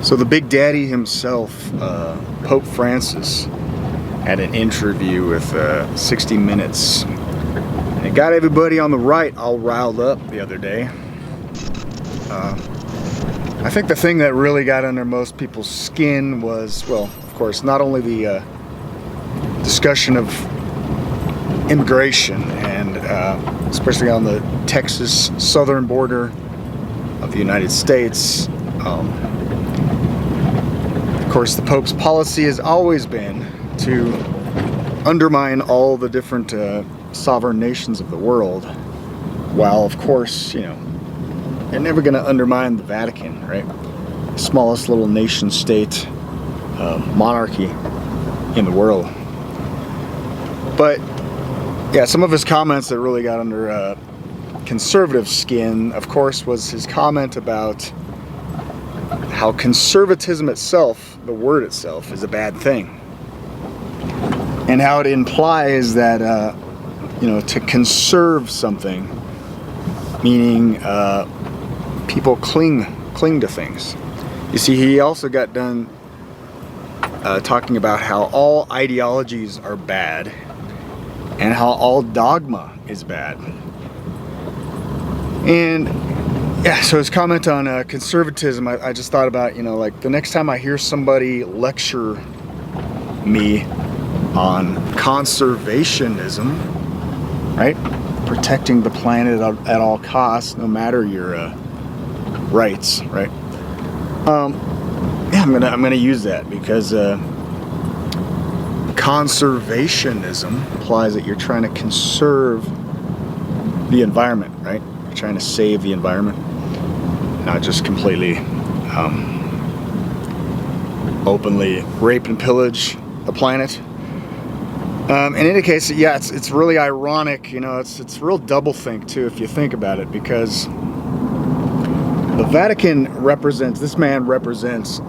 So the Big Daddy himself, Pope Francis, had an interview with 60 Minutes. And it got everybody on the right all riled up the other day. I think the thing that really got under most people's skin was, well, of course, not only the discussion of immigration and especially on the Texas southern border of the United States. Of course, the Pope's policy has always been to undermine all the different sovereign nations of the world, while, of course, you know, they're never going to undermine the Vatican, right? The smallest little nation state monarchy in the world. But yeah, some of his comments that really got under conservative skin, of course, was his comment about how conservatism itself, the word itself, is a bad thing. And how it implies that, to conserve something, meaning people cling to things. You see, he also got done talking about how all ideologies are bad and how all dogma is bad. And yeah, so his comment on conservatism, I just thought about, like the next time I hear somebody lecture me on conservationism, right? Protecting the planet at all costs, no matter your rights, right? Yeah, I'm gonna use that because conservationism implies that you're trying to conserve the environment, right? You're trying to save the environment, not just completely openly rape and pillage the planet. In any case, yeah, it's really ironic, it's real doublethink too if you think about it, because the Vatican this man represents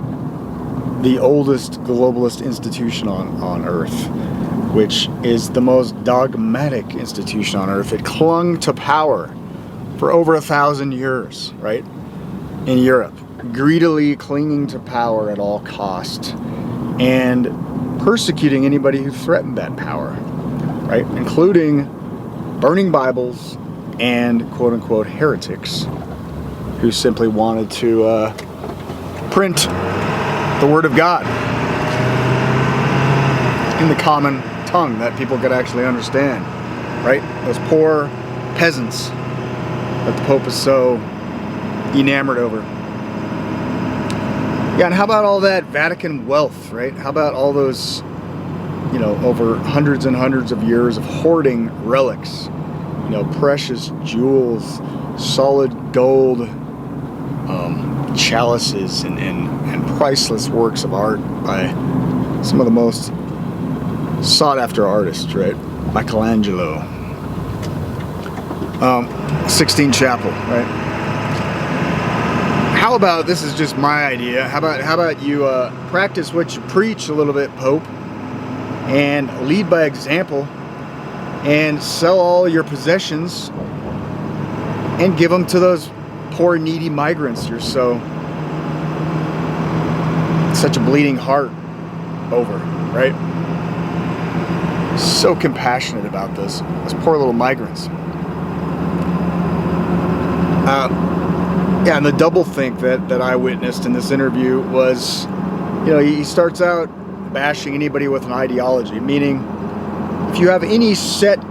the oldest globalist institution on Earth, which is the most dogmatic institution on Earth. It clung to power for over 1,000 years, right? In Europe, greedily clinging to power at all cost and persecuting anybody who threatened that power, right? Including burning Bibles and quote-unquote heretics who simply wanted to print the Word of God in the common tongue that people could actually understand, right? Those poor peasants that the Pope is so enamored over. Yeah, and how about all that Vatican wealth, right? How about all those, over hundreds and hundreds of years of hoarding relics, precious jewels, solid gold, chalices, and priceless works of art by some of the most sought-after artists, right? Michelangelo, Sixtine Chapel, right? How about, this is just my idea, how about you practice what you preach a little bit, Pope, and lead by example, and sell all your possessions and give them to those poor needy migrants you're such a bleeding heart over, right? So compassionate about those poor little migrants. Yeah, and the doublethink that I witnessed in this interview was, he starts out bashing anybody with an ideology, meaning if you have any set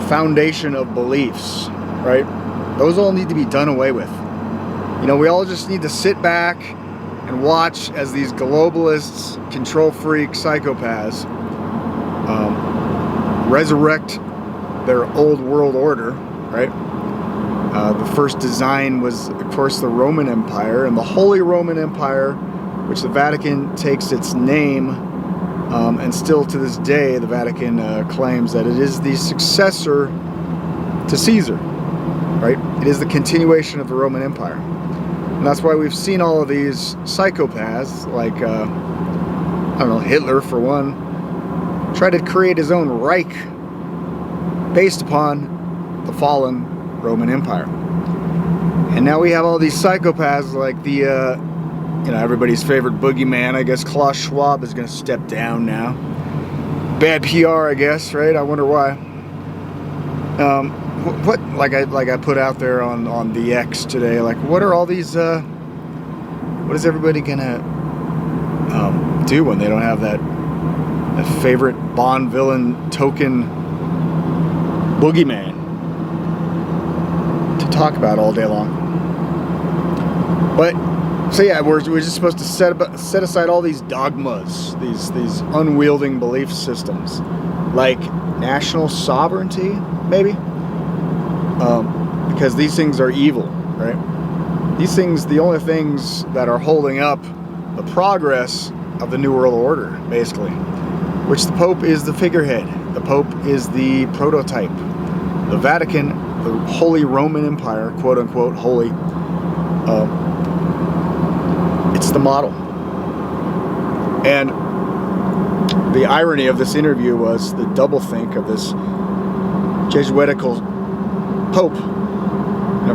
foundation of beliefs, right, those all need to be done away with. We all just need to sit back and watch as these globalists, control freak psychopaths resurrect their old world order, right? The first design was, of course, the Roman Empire, and the Holy Roman Empire, which the Vatican takes its name, and still to this day, the Vatican claims that it is the successor to Caesar, right? It is the continuation of the Roman Empire. And that's why we've seen all of these psychopaths, like, Hitler, for one, try to create his own Reich based upon the fallen Roman Empire. And now we have all these psychopaths like the everybody's favorite boogeyman. I guess Klaus Schwab is going to step down now. Bad PR, I guess, right? I wonder why. What like I put out there on the X today, like what are all these what is everybody gonna do when they don't have that favorite Bond villain token boogeyman to talk about all day long? But so yeah, we're just supposed to set aside all these dogmas, these unwielding belief systems, like national sovereignty, maybe, because these things are evil, right? These things, the only things that are holding up the progress of the New World Order, basically, which the Pope is the figurehead. The Pope is the prototype. The Vatican, the Holy Roman Empire, quote unquote holy, it's the model. And the irony of this interview was the doublethink of this Jesuitical Pope.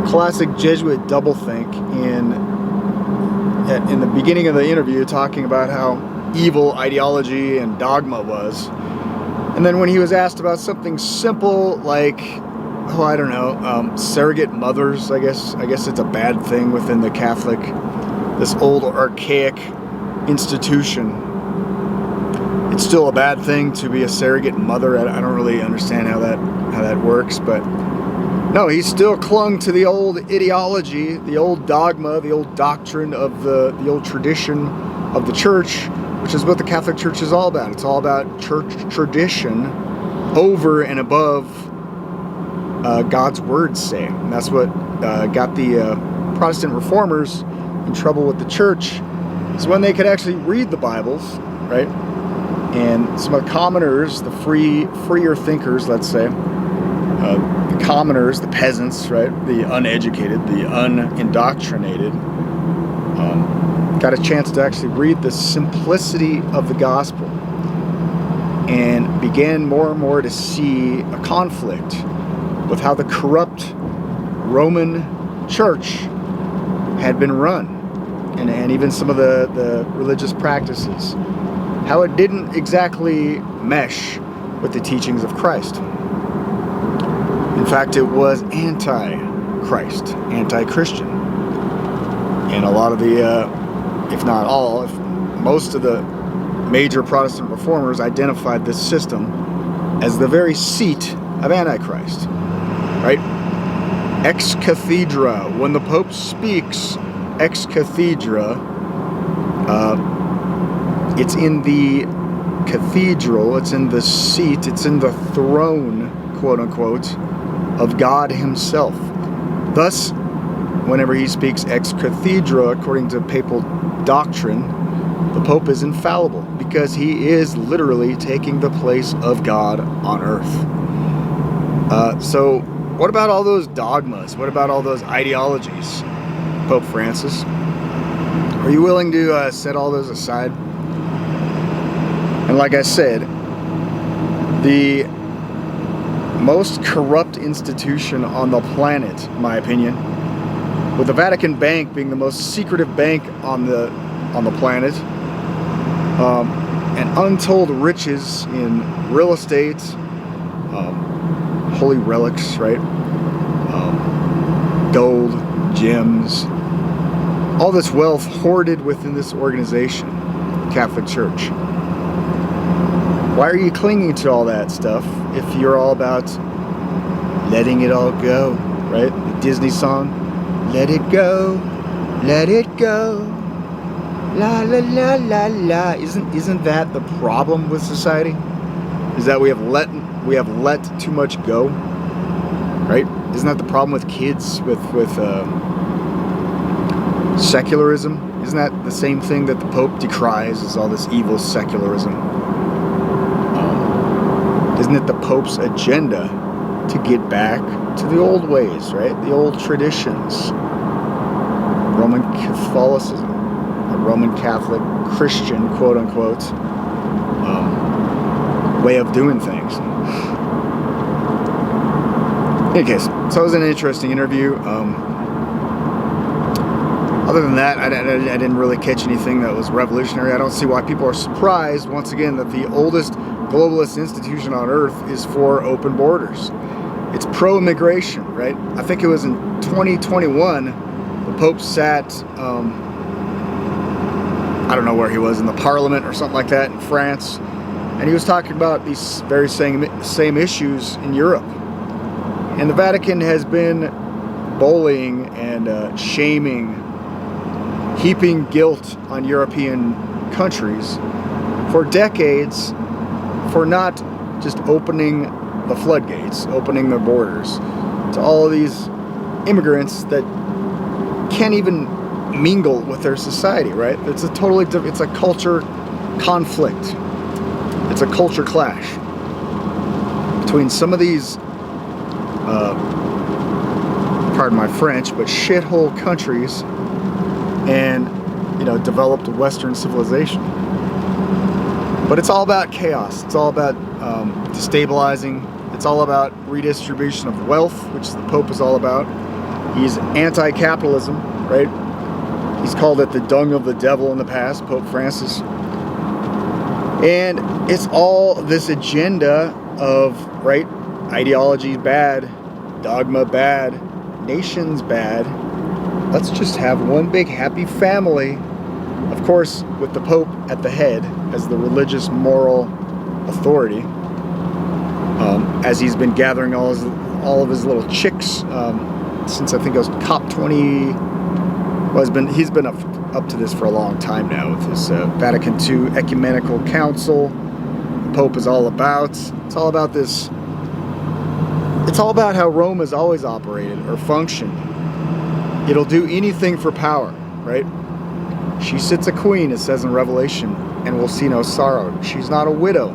Classic Jesuit doublethink in the beginning of the interview, talking about how evil ideology and dogma was. And then when he was asked about something simple like, surrogate mothers, I guess it's a bad thing within the Catholic, this old archaic institution. It's still a bad thing to be a surrogate mother. I don't really understand how that works, but no, he still clung to the old ideology, the old dogma, the old doctrine of the old tradition of the church, which is what the Catholic Church is all about. It's all about church tradition over and above God's words say. And that's what got the Protestant reformers in trouble with the church, is when they could actually read the Bibles, right? And some of the commoners, the freer thinkers, let's say, the commoners, the peasants, right? The uneducated, the unindoctrinated, got a chance to actually read the simplicity of the gospel and began more and more to see a conflict with how the corrupt Roman church had been run, and even some of the religious practices, how it didn't exactly mesh with the teachings of Christ. In fact, it was anti-Christ, anti-Christian. And a lot of the, if not all, most of the major Protestant reformers identified this system as the very seat of Antichrist, right? Ex cathedra. When the Pope speaks ex cathedra, it's in the cathedral, it's in the seat, it's in the throne, quote unquote, of God himself. Thus, whenever he speaks ex cathedra, according to papal doctrine, the Pope is infallible, because he is literally taking the place of God on earth. So what about all those dogmas? What about all those ideologies, Pope Francis? Are you willing to set all those aside? And like I said, the most corrupt institution on the planet, in my opinion, with the Vatican Bank being the most secretive bank on the planet, and untold riches in real estate, holy relics, right? Gold, gems, all this wealth hoarded within this organization, Catholic Church. Why are you clinging to all that stuff if you're all about letting it all go, right? The Disney song, let it go, la la la la la. Isn't that the problem with society? Is that we have let too much go, right? Isn't that the problem with kids, with secularism? Isn't that the same thing that the Pope decries, is all this evil secularism? Isn't it the Pope's agenda to get back to the old ways, right? The old traditions. Roman Catholicism, a Roman Catholic Christian, quote unquote, way of doing things. In any case, so it was an interesting interview. Other than that, I didn't really catch anything that was revolutionary. I don't see why people are surprised, once again, that the oldest globalist institution on earth is for open borders. It's pro-immigration, right? I think it was in 2021, the Pope sat, I don't know where he was, in the Parliament or something like that in France, and he was talking about these very same issues in Europe. And the Vatican has been bullying and shaming, heaping guilt on European countries for decades for not just opening the floodgates, opening their borders to all of these immigrants that can't even mingle with their society, right? It's a totally different, it's a culture conflict. It's a culture clash between some of these, pardon my French, but shithole countries and, developed Western civilization. But it's all about chaos. It's all about destabilizing. It's all about redistribution of wealth, which the Pope is all about. He's anti-capitalism, right? He's called it the dung of the devil in the past, Pope Francis. And it's all this agenda of, right, ideology bad, dogma bad, nations bad. Let's just have one big happy family. Of course, with the Pope at the head as the religious moral authority, as he's been gathering all of his little chicks since I think it was COP20. Well, he's been up to this for a long time now with his Vatican II Ecumenical Council. The Pope is all about. It's all about this. It's all about how Rome has always operated or functioned. It'll do anything for power, right? She sits a queen, it says in Revelation, and will see no sorrow. She's not a widow.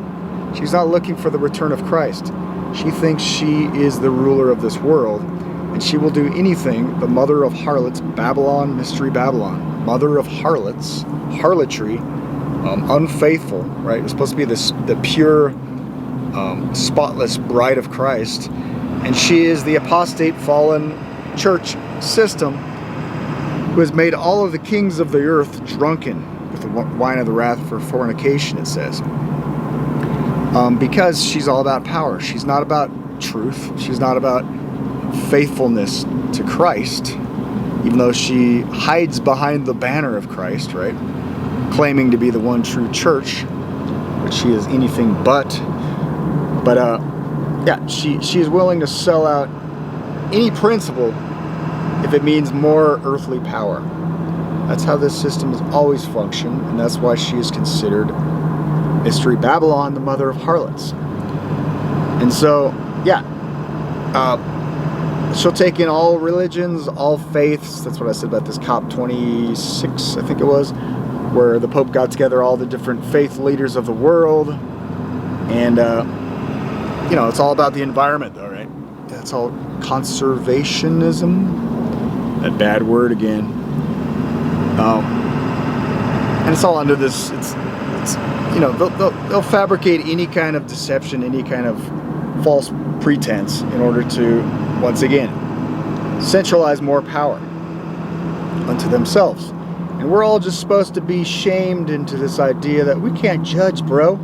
She's not looking for the return of Christ. She thinks she is the ruler of this world, and she will do anything. The mother of harlots, Babylon, Mystery Babylon. Mother of harlots, harlotry, unfaithful, right? It's supposed to be the pure, spotless bride of Christ. And she is the apostate, fallen church system who has made all of the kings of the earth drunken with the wine of the wrath for fornication, it says. Because she's all about power. She's not about truth. She's not about faithfulness to Christ, even though she hides behind the banner of Christ, right? Claiming to be the one true church, which she is anything but. But she is willing to sell out any principle if it means more earthly power. That's how this system has always functioned, and that's why she is considered Mystery Babylon, the mother of harlots. And so, she'll take in all religions, all faiths. That's what I said about this COP26, I think it was, where the Pope got together all the different faith leaders of the world. And, it's all about the environment, though, right? That's all conservationism. That bad word again. And it's all under this, they'll fabricate any kind of deception, any kind of false pretense in order to, once again, centralize more power unto themselves. And we're all just supposed to be shamed into this idea that we can't judge, bro.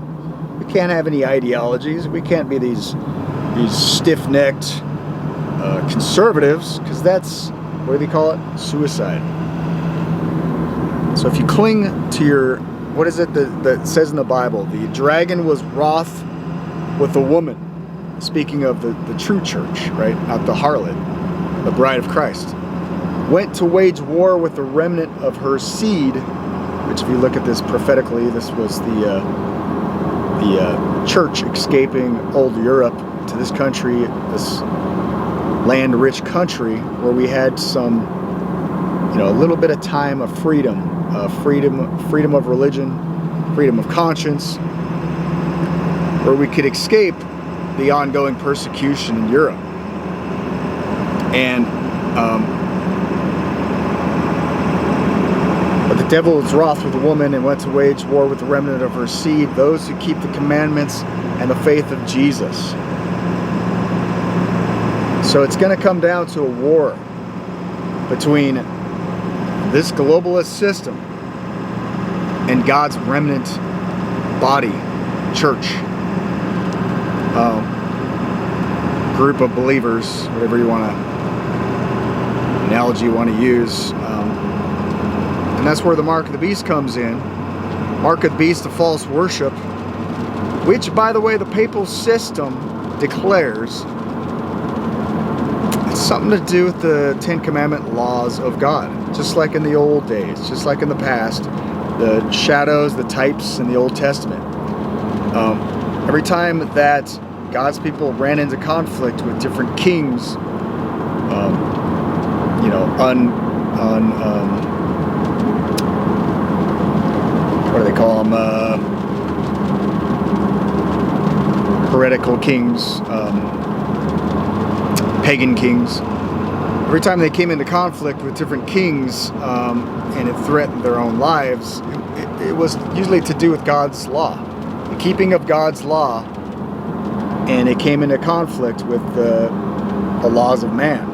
We can't have any ideologies. We can't be these stiff-necked conservatives, because that's, what do they call it? Suicide. So if you cling to your, what is it that says in the Bible? The dragon was wroth with the woman. Speaking of the true church, right? Not the harlot, the bride of Christ. Went to wage war with the remnant of her seed, which if you look at this prophetically, this was the church escaping old Europe to this country, this land-rich country where we had some, a little bit of time of freedom of religion, freedom of conscience, where we could escape the ongoing persecution in Europe. And but the devil was wroth with the woman and went to wage war with the remnant of her seed, those who keep the commandments and the faith of Jesus. So it's going to come down to a war between this globalist system and God's remnant body, church, group of believers, whatever analogy you want to use, and that's where the mark of the beast comes in. Mark of the beast, the false worship, which, by the way, the papal system declares it's something to do with the Ten Commandment laws of God, just like in the old days, just like in the past, the shadows, the types in the Old Testament. Every time that God's people ran into conflict with different kings, what do they call them? Heretical kings, pagan kings. Every time they came into conflict with different kings and it threatened their own lives, it was usually to do with God's law, the keeping of God's law, and it came into conflict with the laws of man.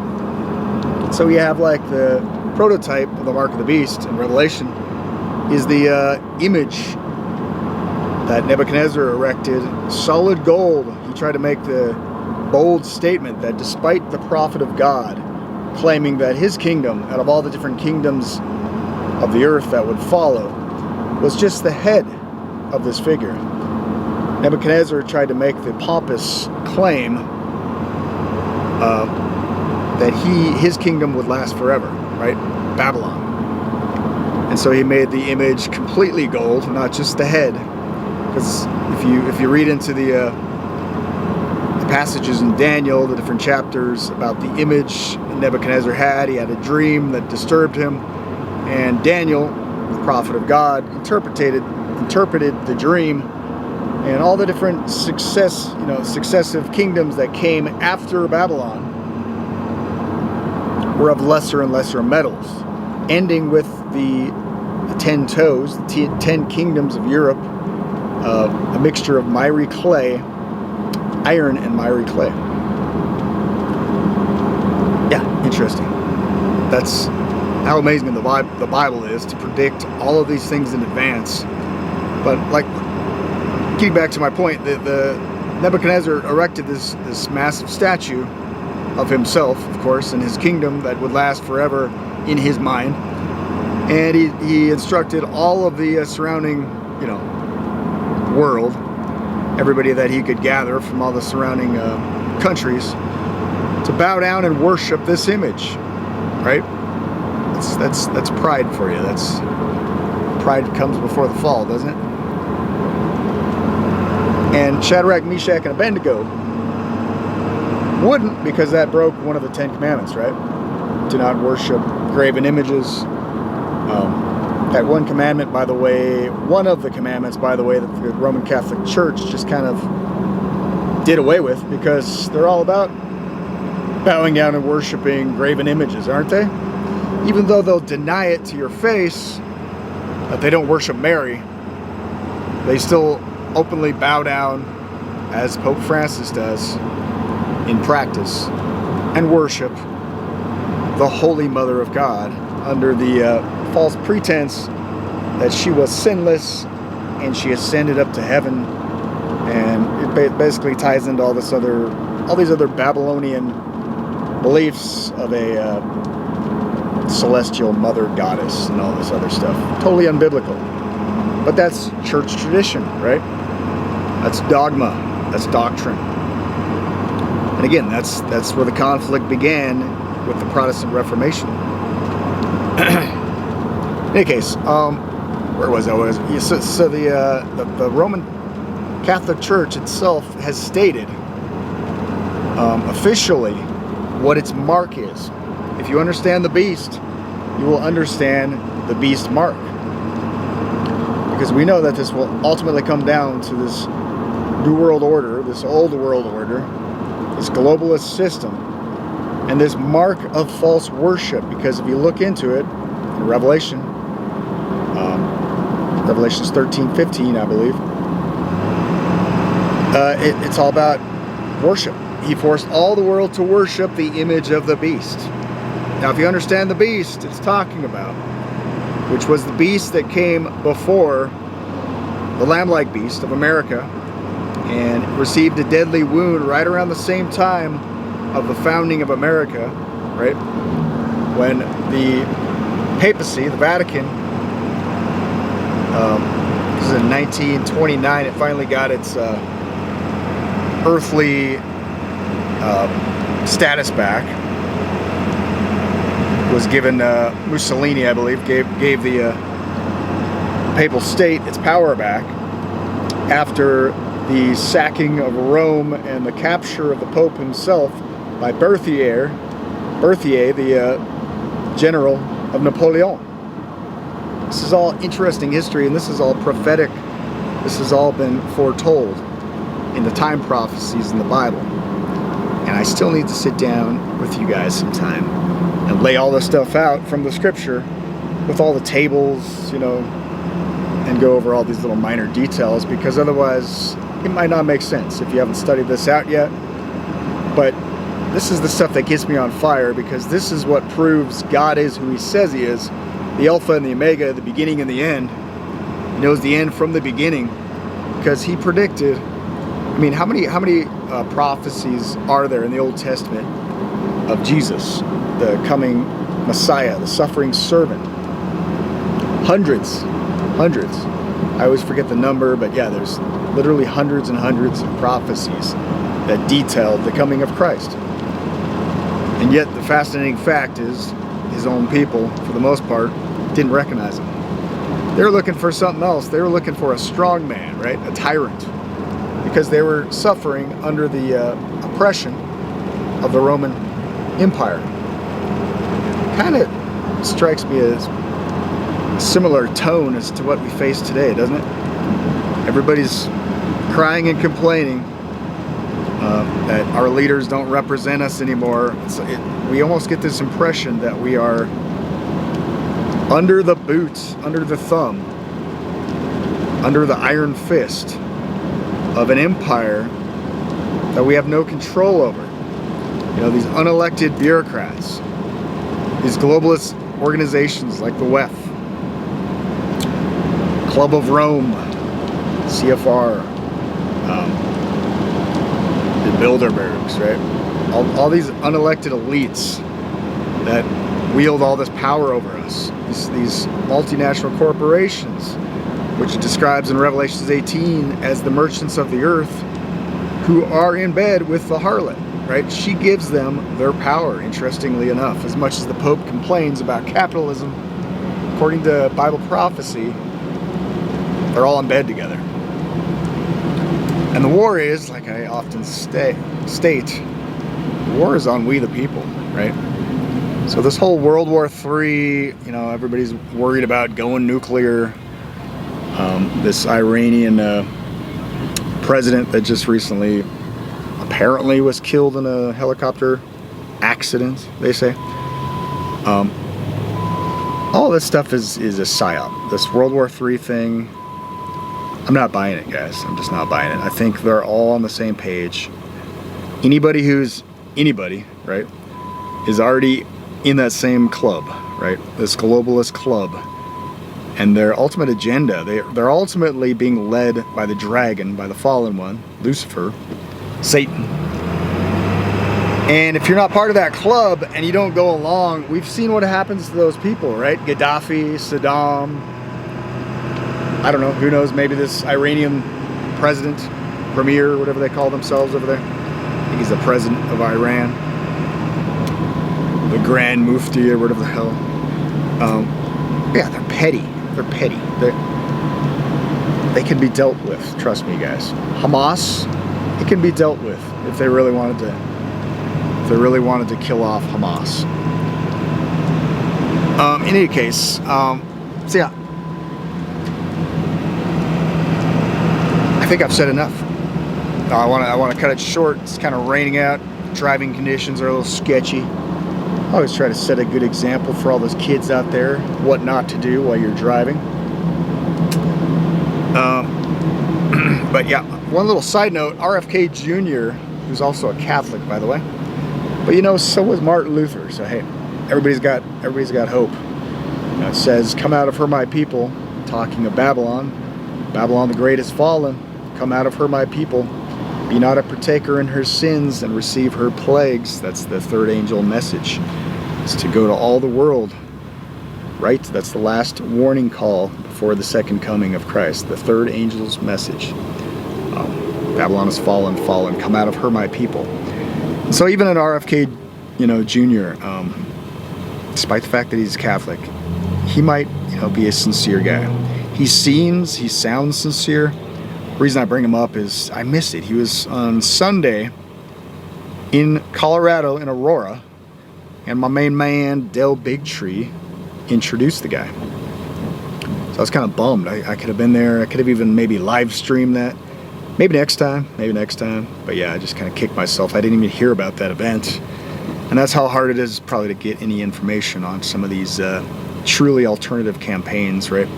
So you have like the prototype of the mark of the beast in Revelation is the image that Nebuchadnezzar erected, solid gold. He tried to make the bold statement that despite the prophet of God claiming that his kingdom, out of all the different kingdoms of the earth that would follow, was just the head of this figure, Nebuchadnezzar tried to make the pompous claim that his kingdom would last forever, right? Babylon. And so he made the image completely gold, not just the head. Because if you read into the passages in Daniel, the different chapters about the image Nebuchadnezzar had, he had a dream that disturbed him, and Daniel, the prophet of God, interpreted the dream, and all the different successive kingdoms that came after Babylon were of lesser and lesser metals, ending with the 10 toes, the 10 kingdoms of Europe, a mixture of miry clay, iron and miry clay. Yeah, interesting. That's how amazing the Bible is to predict all of these things in advance. But like, getting back to my point, the Nebuchadnezzar erected this massive statue of himself, of course, and his kingdom that would last forever in his mind. And he instructed all of the surrounding, world, everybody that he could gather from all the surrounding countries, to bow down and worship this image, right? That's pride for you. That's pride comes before the fall, doesn't it? And Shadrach, Meshach, and Abednego wouldn't, because that broke one of the 10 Commandments, right? To not worship graven images. That one commandment, by the way, one of the commandments, by the way, that the Roman Catholic Church just kind of did away with, because they're all about bowing down and worshiping graven images, aren't they? Even though they'll deny it to your face that they don't worship Mary, they still openly bow down, as Pope Francis does, in practice, and worship the Holy Mother of God under the false pretense that she was sinless and she ascended up to heaven. And it basically ties into all these other Babylonian beliefs of a celestial mother goddess and all this other stuff. Totally unbiblical. But that's church tradition, right? That's dogma. That's doctrine. And again, that's where the conflict began with the Protestant Reformation. In any case, where was I? So the Roman Catholic Church itself has stated officially what its mark is. If you understand the beast, you will understand the beast mark. Because we know that this will ultimately come down to this New World Order, this old world order, this globalist system, and this mark of false worship. Because if you look into it, in Revelations 13:15, I believe, it's all about worship. He forced all the world to worship the image of the beast. Now, if you understand the beast it's talking about, which was the beast that came before the lamb-like beast of America, and received a deadly wound right around the same time of the founding of America, right? When the papacy, the Vatican, this is in 1929, it finally got its earthly status back. Was given Mussolini, I believe, gave the papal state its power back after the sacking of Rome and the capture of the Pope himself by Berthier, the general of Napoleon. This is all interesting history, and this is all prophetic. This has all been foretold in the time prophecies in the Bible. And I still need to sit down with you guys sometime and lay all this stuff out from the scripture with all the tables, you know, and go over all these little minor details, because otherwise it might not make sense if you haven't studied this out yet. But this is the stuff that gets me on fire, because this is what proves God is who he says he is, the Alpha and the Omega, the beginning and the end. He knows the end from the beginning, because he predicted. I mean, how many prophecies are there in the Old Testament of Jesus, the coming Messiah, the suffering servant? Hundreds. I always forget the number, but yeah, there's literally hundreds and hundreds of prophecies that detailed the coming of Christ. And yet the fascinating fact is his own people, for the most part, didn't recognize him. They were looking for something else. They were looking for a strong man, right? A tyrant. Because they were suffering under the oppression of the Roman Empire. Kind of strikes me as a similar tone as to what we face today, doesn't it? Everybody's crying and complaining that our leaders don't represent us anymore. We almost get this impression that we are under the boot, under the thumb, under the iron fist of an empire that we have no control over. You know, these unelected bureaucrats, these globalist organizations like the WEF, Club of Rome, CFR, the Bilderbergs, right? All these unelected elites that wield all this power over us. These multinational corporations, which it describes in Revelation 18 as the merchants of the earth, who are in bed with the harlot, right? She gives them their power, interestingly enough. As much as the Pope complains about capitalism, according to Bible prophecy, they're all in bed together. And the war is, like I often state, the war is on we the people, right? So this whole World War III, you know, everybody's worried about going nuclear. This Iranian president that just recently apparently was killed in a helicopter accident, they say. All this stuff is a psyop. This World War III thing, I'm not buying it, guys. I'm just not buying it. I think they're all on the same page. Anybody who's anybody, right, is already in that same club, right? This globalist club. And their ultimate agenda, they're ultimately being led by the dragon, by the fallen one, Lucifer, Satan. And if you're not part of that club and you don't go along, we've seen what happens to those people, right? Gaddafi, Saddam, I don't know, who knows, maybe this Iranian president, premier, whatever they call themselves over there. I think he's the president of Iran. The Grand Mufti or whatever the hell. Yeah, they're petty. They're petty. They can be dealt with. Trust me, guys. Hamas, it can be dealt with if they really wanted to. If they really wanted to kill off Hamas. In any case, so yeah, I think I've said enough. I want to cut it short. It's kind of raining out. Driving conditions are a little sketchy. I always try to set a good example for all those kids out there, what not to do while you're driving. But yeah, one little side note, RFK Jr., who's also a Catholic, by the way. But you know, so was Martin Luther. So hey, everybody's got hope. It says, "Come out of her, my people," talking of Babylon. Babylon the Great is fallen. Come out of her, my people. Be not a partaker in her sins and receive her plagues. That's the third angel message. It's to go to all the world. Right? That's the last warning call before the second coming of Christ. The third angel's message. Babylon is fallen, fallen. Come out of her, my people. So even an RFK, Jr., despite the fact that he's Catholic, he might, be a sincere guy. He sounds sincere. The reason I bring him up is I miss it. He was on Sunday in Colorado, in Aurora, and my main man, Del Bigtree, introduced the guy. So I was kind of bummed. I could have been there. I could have even maybe live streamed that. Maybe next time. But yeah, I just kind of kicked myself. I didn't even hear about that event. And that's how hard it is probably to get any information on some of these truly alternative campaigns, right?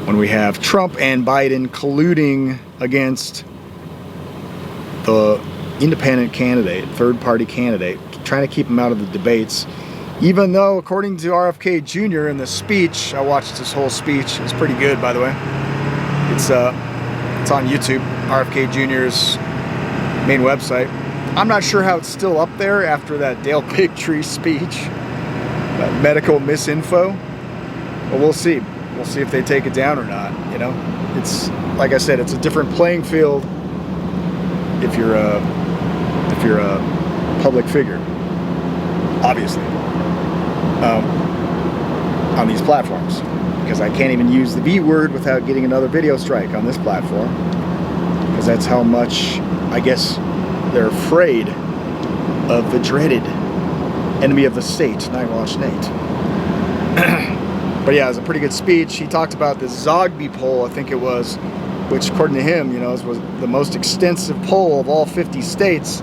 When we have Trump and Biden colluding against the independent candidate, third-party candidate, trying to keep him out of the debates. Even though, according to RFK Jr. in the speech, I watched this whole speech. It was pretty good, by the way. It's on YouTube, RFK Jr.'s main website. I'm not sure how it's still up there after that Dale Bigtree speech, that medical misinfo, but we'll see. We'll see if they take it down or not. It's like I said, it's a different playing field if you're a public figure, obviously, on these platforms, because I can't even use the B word without getting another video strike on this platform, because that's how much, I guess, they're afraid of the dreaded enemy of the state, Nightwatch N8. But yeah, it was a pretty good speech. He talked about the Zogby poll, I think it was, which according to him, was the most extensive poll of all 50 states,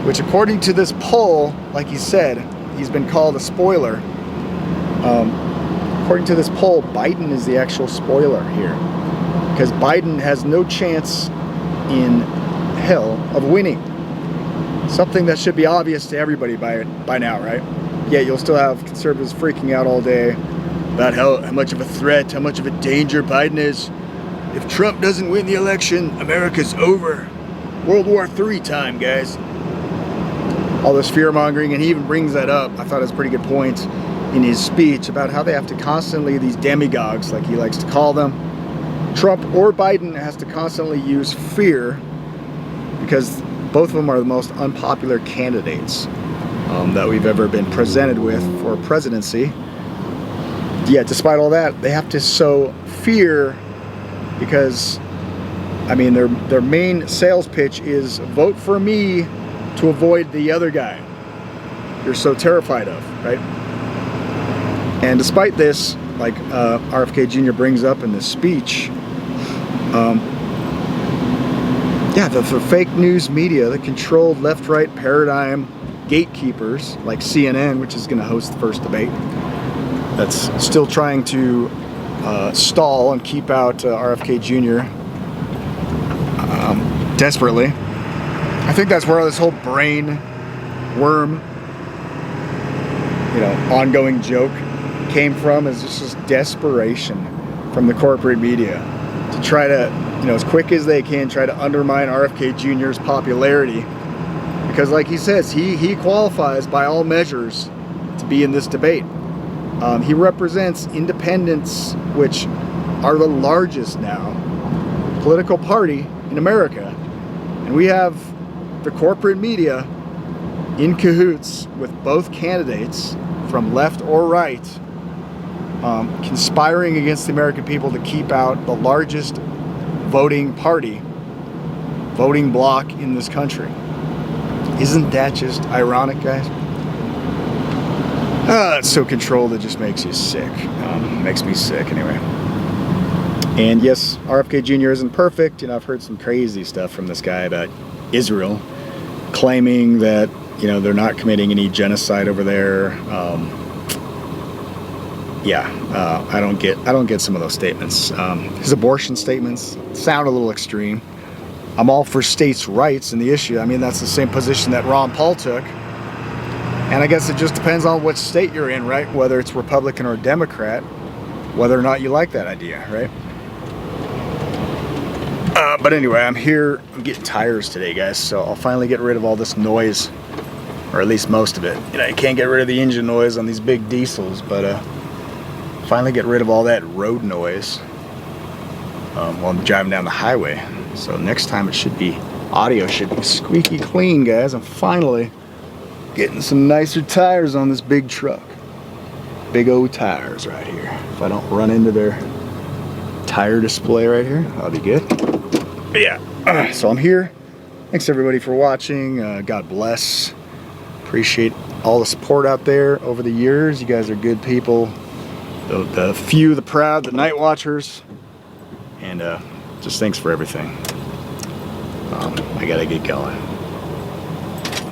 which according to this poll, like he said, he's been called a spoiler. According to this poll, Biden is the actual spoiler here, because Biden has no chance in hell of winning. Something that should be obvious to everybody by now, right? Yeah, you'll still have conservatives freaking out all day about how much of a threat, how much of a danger Biden is. If Trump doesn't win the election, America's over. World War III time, guys. All this fear-mongering, and he even brings that up. I thought it was a pretty good point in his speech about how they have to constantly, these demagogues, like he likes to call them, Trump or Biden has to constantly use fear, because both of them are the most unpopular candidates that we've ever been presented with for presidency. Yet, despite all that, they have to sow fear, because, their main sales pitch is vote for me to avoid the other guy you're so terrified of, right? And despite this, like RFK Jr. brings up in this speech, the fake news media, the controlled left-right paradigm gatekeepers like CNN, which is going to host the first debate, that's still trying to stall and keep out RFK Jr. Desperately. I think that's where this whole brain worm, ongoing joke came from, is just this desperation from the corporate media to try to, as quick as they can, try to undermine RFK Jr.'s popularity. Because like he says, he qualifies by all measures to be in this debate. He represents independents, which are the largest now political party in America. And we have the corporate media in cahoots with both candidates, from left or right, conspiring against the American people to keep out the largest voting bloc in this country. Isn't that just ironic, guys? It's so controlled, it just makes you sick. Makes me sick, anyway. And yes, RFK Jr. isn't perfect. I've heard some crazy stuff from this guy about Israel, claiming that, they're not committing any genocide over there. I don't get some of those statements. His abortion statements sound a little extreme. I'm all for states' rights in the issue. That's the same position that Ron Paul took. And I guess it just depends on which state you're in, right? Whether it's Republican or Democrat. whether or not you like that idea, right? But anyway, I'm here, I'm getting tires today, guys, so I'll finally get rid of all this noise, or at least most of it. You know, you can't get rid of the engine noise on these big diesels, but finally get rid of all that road noise while I'm driving down the highway. So next time audio should be squeaky clean, guys. I'm finally getting some nicer tires on this big truck. Big old tires right here. If I don't run into their tire display right here, that'll be good. But yeah, so I'm here. Thanks everybody for watching. God bless. Appreciate all the support out there over the years. You guys are good people. The few, the proud, the night watchers. And just thanks for everything. I gotta get going.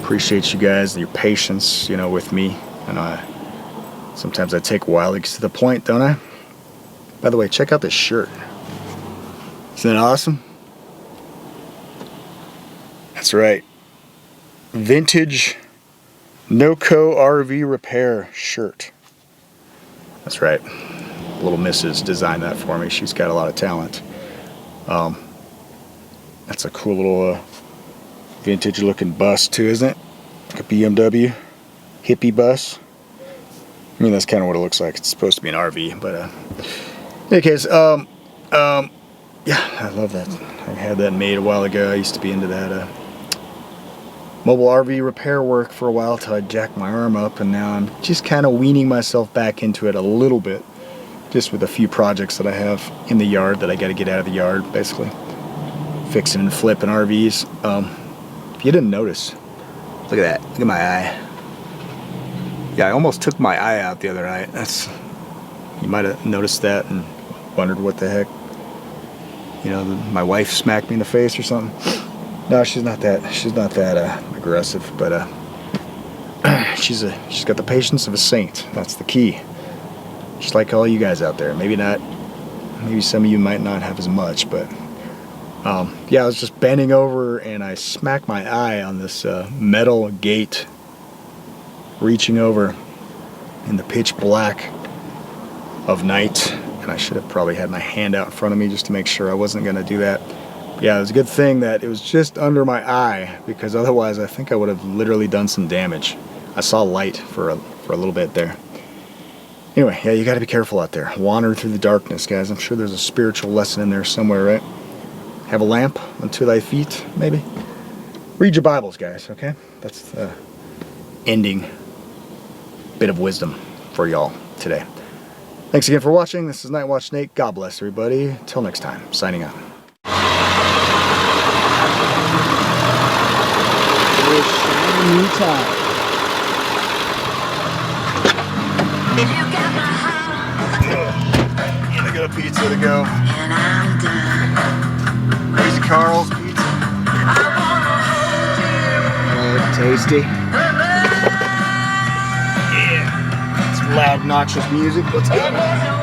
Appreciate you guys and your patience, you know, with me. And sometimes I take a while to get to the point, don't I? By the way, check out this shirt. Isn't that awesome? That's right. Vintage NoCo RV repair shirt. That's right. Little Mrs. designed that for me. She's got a lot of talent. That's a cool little vintage looking bus too, isn't it? Like a BMW hippie bus. I mean, that's kind of what it looks like. It's supposed to be an RV, but in any case, yeah, I love that. I had that made a while ago. I used to be into that mobile RV repair work for a while till I jacked my arm up, and now I'm just kind of weaning myself back into it a little bit, just with a few projects that I have in the yard that I got to get out of the yard, basically fixing and flipping RVs. If you didn't notice, look at that. Look at my eye. Yeah, I almost took my eye out the other night. You might have noticed that and wondered what the heck. You know, my wife smacked me in the face or something. No, she's not that aggressive, but she's got the patience of a saint. That's the key. Just like all you guys out there. Maybe not. Maybe some of you might not have as much, but yeah, I was just bending over and I smacked my eye on this metal gate, reaching over in the pitch black of night. And I should have probably had my hand out in front of me just to make sure I wasn't going to do that. Yeah, it was a good thing that it was just under my eye, because otherwise I think I would have literally done some damage. I saw light for a little bit there. Anyway, yeah, you got to be careful out there. Wander through the darkness, guys. I'm sure there's a spiritual lesson in there somewhere, right? Have a lamp unto thy feet, maybe. Read your Bibles, guys, okay? That's the ending bit of wisdom for y'all today. Thanks again for watching. This is Nightwatch N8. God bless everybody. Till next time, signing out. New time. I got a pizza to go. And I'm done. Crazy Carl's pizza. Oh, tasty. Yeah. Some loud, obnoxious music. Let's go.